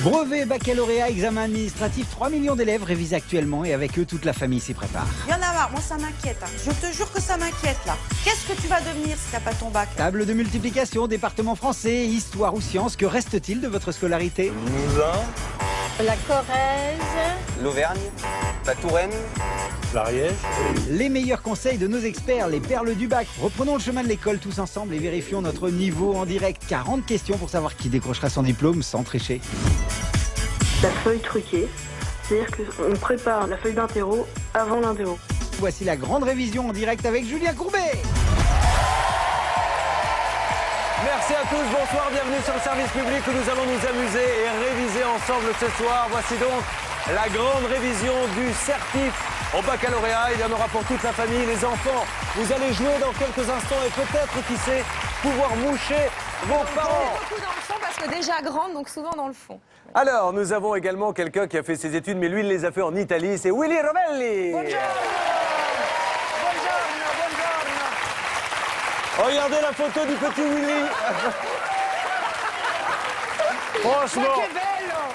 Brevet, baccalauréat, examen administratif, 3 millions d'élèves révisent actuellement et avec eux, toute la famille s'y prépare. Il y en a marre, moi ça m'inquiète. Je te jure que ça m'inquiète là. Qu'est-ce que tu vas devenir si t'as pas ton bac? Table de multiplication, département français, histoire ou sciences, que reste-t-il de votre scolarité? Limousin, La Corrèze. l'Auvergne, la Touraine, l'Ariège. Les meilleurs conseils de nos experts, les perles du bac. Reprenons le chemin de l'école tous ensemble et vérifions notre niveau en direct. 40 questions pour savoir qui décrochera son diplôme sans tricher. La feuille truquée, c'est-à-dire qu'on prépare la feuille d'interro avant l'interro. Voici la grande révision en direct avec Julien Courbet. Merci à tous, bonsoir, bienvenue sur le service public où nous allons nous amuser et réviser ensemble ce soir. Voici donc la grande révision du certif au baccalauréat. Il y en aura pour toute la famille, les enfants. Vous allez jouer dans quelques instants et peut-être, qui sait, pouvoir moucher vos parents. Beaucoup dans le fond parce que déjà grande, donc souvent dans le fond. Alors, nous avons également quelqu'un qui a fait ses études, mais lui, il les a fait en Italie. C'est Willy Rovelli. Regardez la photo du petit Willy. Franchement,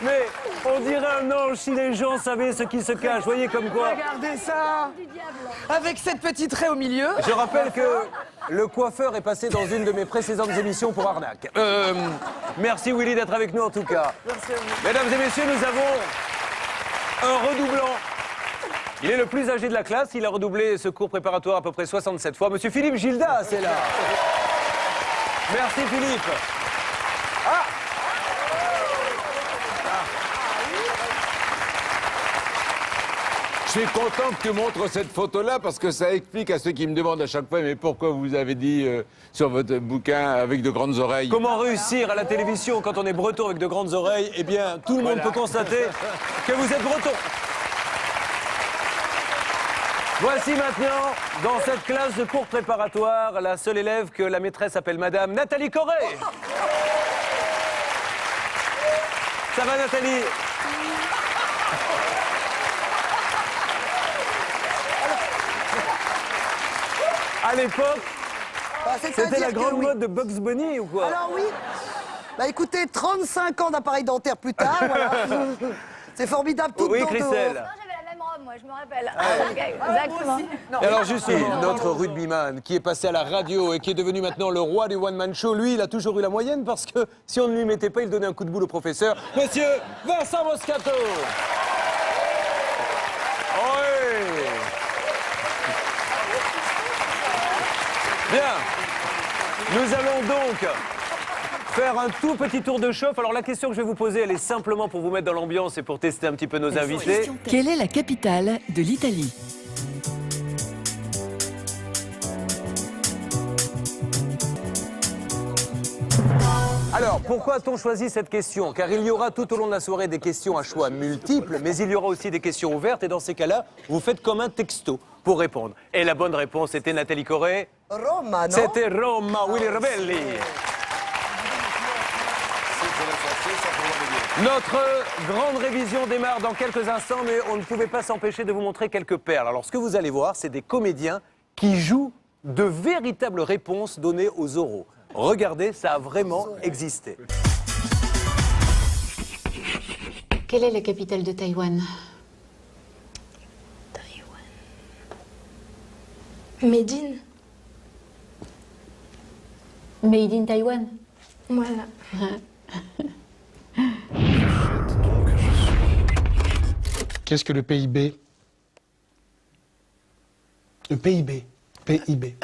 mais on dirait un ange si les gens savaient ce qui se cache. Voyez comme quoi. Regardez ça, avec cette petite raie au milieu. Je rappelle que le coiffeur est passé dans une de mes précédentes émissions pour arnaque. Merci Willy d'être avec nous en tout cas. Merci à vous. Mesdames et messieurs, nous avons un redoublant. Il est le plus âgé de la classe, il a redoublé ce cours préparatoire à peu près 67 fois. Monsieur Philippe Gildas est là. Merci Philippe. Ah, Je suis content que tu montres cette photo-là parce que ça explique à ceux qui me demandent à chaque fois mais pourquoi vous avez dit sur votre bouquin avec de grandes oreilles. comment réussir à la télévision quand on est breton avec de grandes oreilles? Eh bien, tout le monde peut constater que vous êtes breton. Voici maintenant, dans cette classe de cours préparatoire, la seule élève que la maîtresse appelle Madame Nathalie Corré. Ça va Nathalie? À l'époque, c'était la grande mode de Bugs Bunny ou quoi? Alors oui, bah écoutez, 35 ans d'appareil dentaire plus tard, voilà. C'est formidable, tout Oui, dans Christelle. Moi j'avais la même robe, moi je me rappelle. Exactement. Et alors justement, notre rugbyman qui est passé à la radio et qui est devenu maintenant le roi du one-man show, lui, il a toujours eu la moyenne parce que si on ne lui mettait pas, il donnait un coup de boule au professeur. Monsieur Vincent Moscato. Oui. Bien. Nous allons donc faire un tout petit tour de chauffe. Alors la question que je vais vous poser, elle est simplement pour vous mettre dans l'ambiance et pour tester un petit peu nos invités. Quelle est la capitale de l'Italie? Alors, pourquoi a-t-on choisi cette question? Car il y aura tout au long de la soirée des questions à choix multiples, mais il y aura aussi des questions ouvertes. Et dans ces cas-là, vous faites comme un texto pour répondre. Et la bonne réponse était Nathalie Corré. Roma, non? C'était Roma, Willy Rovelli. Notre grande révision démarre dans quelques instants, mais on ne pouvait pas s'empêcher de vous montrer quelques perles. Alors, ce que vous allez voir, c'est des comédiens qui jouent de véritables réponses données aux oraux. Regardez, ça a vraiment existé. Quelle est la capitale de Taïwan? Médine. Made in Taïwan. Voilà. Qu'est-ce que le PIB? Le PIB. PIB.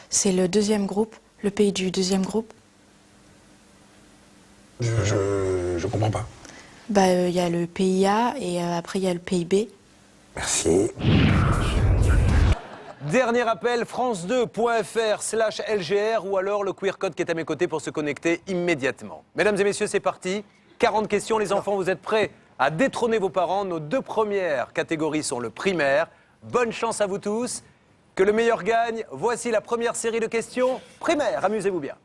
C'est le deuxième groupe, le pays du deuxième groupe. Je comprends pas. Il y a le PIA et après il y a le PIB. Merci. Dernier appel, france2.fr/LGR ou alors le QR code qui est à mes côtés pour se connecter immédiatement. Mesdames et messieurs, c'est parti. 40 questions, les enfants, vous êtes prêts à détrôner vos parents? Nos deux premières catégories sont le primaire. Bonne chance à vous tous. Que le meilleur gagne. Voici la première série de questions primaire. Amusez-vous bien.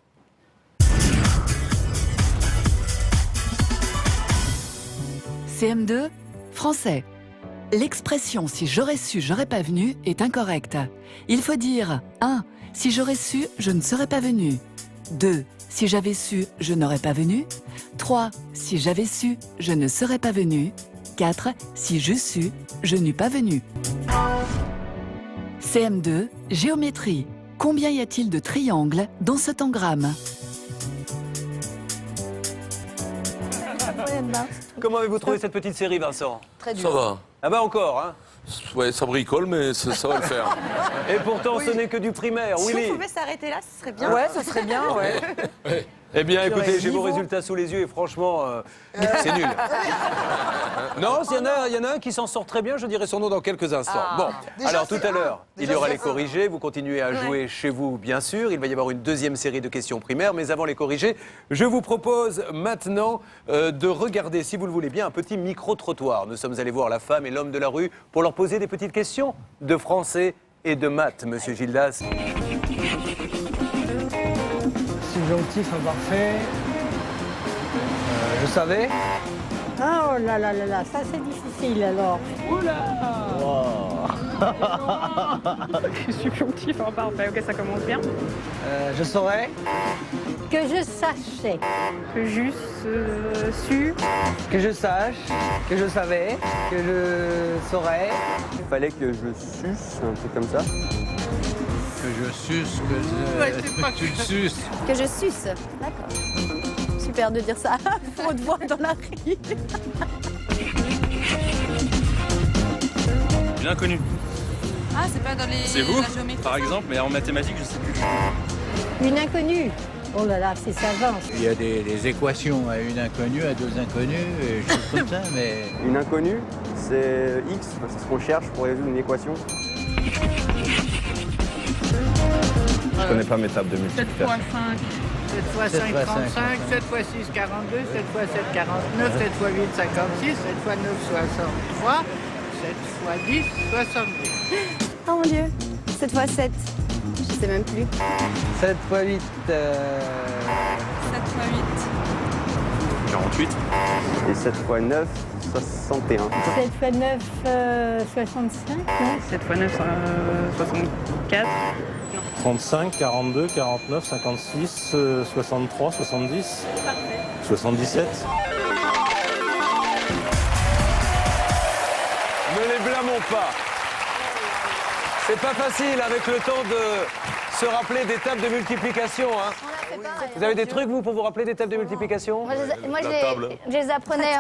CM2, français. L'expression « si j'aurais su, j'aurais pas venu » est incorrecte. Il faut dire 1. Si j'aurais su, je ne serais pas venu. 2. si j'avais su, je n'aurais pas venu. 3. Si j'avais su, je ne serais pas venu. 4. Si j'eus su, je n'eus pas venu. CM2, géométrie. Combien y a-t-il de triangles dans cet engramme? Comment avez-vous trouvé cette petite série, Vincent? Très dur. Ça va. Ah bah encore, hein. Ouais, ça bricole, mais ça va le faire. Et pourtant, ce n'est que du primaire, Si Willy. on pouvait s'arrêter là, ce serait bien. Ouais, ce serait bien, ouais. Eh bien, écoutez, j'ai vos niveau. résultats sous les yeux et franchement, c'est nul. Non, il y en a un qui s'en sort très bien, je dirai son nom dans quelques instants. Bon, Déjà, alors tout c'est à l'heure, un. il y Déjà, aura c'est les corrigés, vous continuez à jouer chez vous, bien sûr. Il va y avoir une deuxième série de questions primaires, mais avant les corrigés, je vous propose maintenant de regarder, si vous le voulez bien, un petit micro-trottoir. Nous sommes allés voir la femme et l'homme de la rue pour leur poser des petites questions de français et de maths, monsieur Gildas. Subjonctif imparfait. Je savais. Ah, oh là là là là, ça c'est difficile alors. Oula Subjonctif imparfait, ok, ça commence bien. Je saurais. Que je sachais. Que j'eusse su. Que je sache. Que je savais. Que je saurais. Il fallait que je suce, un truc comme ça. Que je suce, que tu le suces. Que je suce. D'accord. Super de dire ça. Faute voix dans la rue. L'inconnu. Ah, c'est pas dans les. C'est vous, la géométrie, par ça exemple, mais en mathématiques, je sais plus. Une inconnue. Oh là là, c'est savant. Il y a des équations à une inconnue, à deux inconnues, et choses comme ça, mais... Une inconnue, c'est X, c'est ce qu'on cherche pour résoudre une équation. Je connais pas mes tables de multiplication. 7 x 5. 7 x 5, 35. 7 x 6, 42. 7 x 7, 49. 7 x 8, 56. 7 x 9, 63. 7 x 10, 70. Oh mon Dieu. 7 x 7. Je sais même plus. 7 x 8. 7 x 8. 48. Et 7 x 9, 61. 7 x 9, 65, non? 7 x 9, 64. 35, 42, 49, 56, 63, 70. 77. Ne les blâmons pas. C'est pas facile avec le temps de se rappeler des tables de multiplication. Hein. Vous avez des trucs, vous, pour vous rappeler des tables de multiplication? Moi, je les apprenais.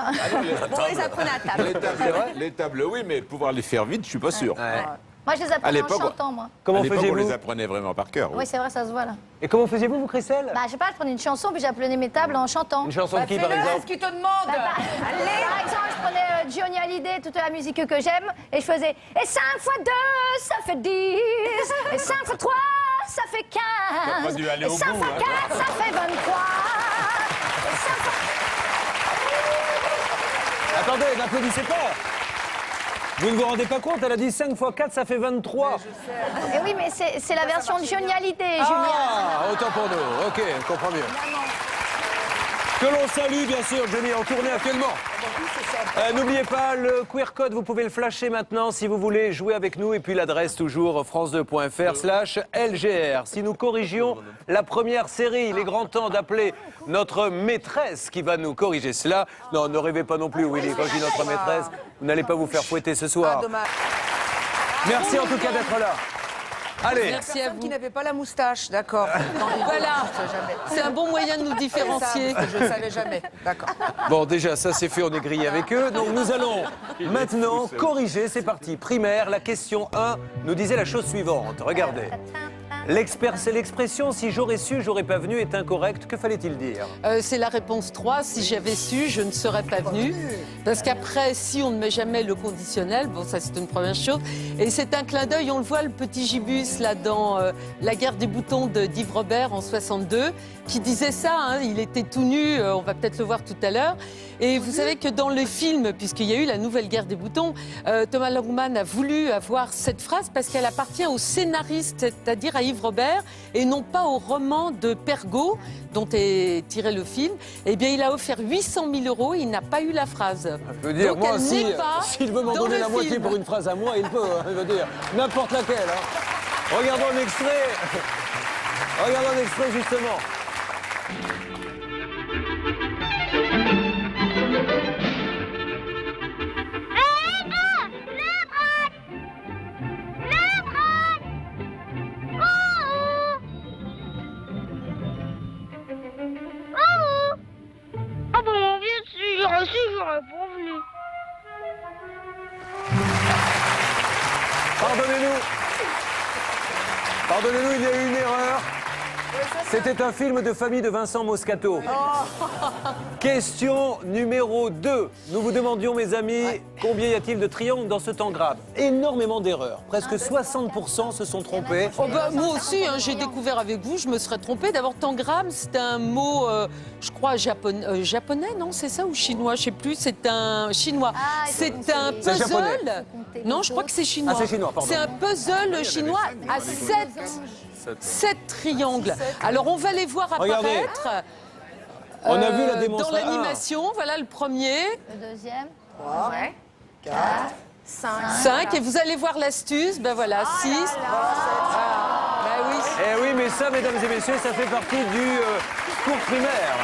On les apprenait à table. Les tables, oui, mais pouvoir les faire vite, je suis pas sûr. Moi, je les apprenais en chantant, moi. Comment à l'époque, on faisiez-vous? les apprenait vraiment par cœur. Oui, c'est vrai, ça se voit là. Et comment faisiez-vous, Christelle? Bah, je sais pas, je prenais une chanson puis j'apprenais mes tables en chantant. Une chanson de qui, par exemple? Qu'est-ce qu'il te demande? Allez. Par exemple, je prenais Johnny Hallyday, toute la musique que j'aime, et je faisais et 5 x 2, ça fait 10, et 5 x 3, ça fait 15, T'as pas dû aller et au 5 bout, x 4, ça fait 23, et 5 Attendez, n'applaudissez pas. Vous ne vous rendez pas compte, elle a dit 5 x 4, ça fait 23. Et oui, mais c'est la version de Johnny Hallyday, Julien. Ah, autant pour nous. Ok, on comprend mieux. Que l'on salue, bien sûr, Johnny, en tournée actuellement. N'oubliez pas, le QR code, vous pouvez le flasher maintenant si vous voulez jouer avec nous. Et puis l'adresse toujours france2.fr/LGR. Si nous corrigions la première série, il est grand temps d'appeler notre maîtresse qui va nous corriger cela. Non, ne rêvez pas non plus, Willy, quand je dis notre maîtresse, vous n'allez pas vous faire fouetter ce soir. Merci en tout cas d'être là. Allez. Merci à vous. Qui n'avait pas la moustache, d'accord. Voilà. C'est un bon moyen de nous différencier. Je ne savais jamais, d'accord. Bon, déjà, ça c'est fait, on est grillé avec eux. Donc nous allons maintenant corriger. C'est parti. Primaire, la question 1 nous disait la chose suivante. Regardez. L'expression « si j'aurais su, j'aurais pas venu » est incorrecte. Que fallait-il dire? C'est la réponse 3. Si j'avais su, je ne serais pas venu. Parce qu'après, si on ne met jamais le conditionnel, bon, ça c'est une première chose. Et c'est un clin d'œil, on le voit, le petit Gibus, là, dans La guerre des boutons d'Yves Robert en 62, qui disait ça, hein, il était tout nu, on va peut-être le voir tout à l'heure. Et vous savez que dans le film, puisqu'il y a eu la nouvelle guerre des boutons, Thomas Langman a voulu avoir cette phrase parce qu'elle appartient au scénariste, c'est-à-dire à Yves Robert, et non pas au roman de Pergaud, dont est tiré le film. Eh bien, il a offert 800 000 €, il n'a pas eu la phrase. Je veux dire, donc, moi, elle s'il n'est pas veut m'en dans donner le la moitié film. pour une phrase à moi, il peut. Hein, je veux dire, n'importe laquelle. Hein. Regardons un extrait. Regardons un extrait, justement. Ah bon, bien sûr, si j'aurais pas venu. Pardonnez-nous. Pardonnez-nous, il y a eu une erreur. C'était un film de famille de Vincent Moscato. Question numéro 2. Nous vous demandions, mes amis, combien y a-t-il de triangles dans ce tangram? Énormément d'erreurs. Presque 60% se sont trompés. Oh bah, moi aussi, hein, j'ai découvert avec vous, je me serais trompée. D'abord, tangram, c'est un mot, je crois, japonais, non? C'est ça ou chinois? Je sais plus, c'est un chinois. C'est un C'est japonais. puzzle. Non, je crois que c'est chinois. Ah, c'est chinois, pardon. C'est un puzzle chinois à 7 triangles. Alors, on va les voir Regardez. apparaître. On a vu la démonstration. Dans l'animation, voilà le premier. Le deuxième. 3, Ouais. 4, 5. Et vous allez voir l'astuce. Ben voilà, 6. Ah, ben oui. Eh oui, mais ça, mesdames et messieurs, ça fait partie du cours primaire.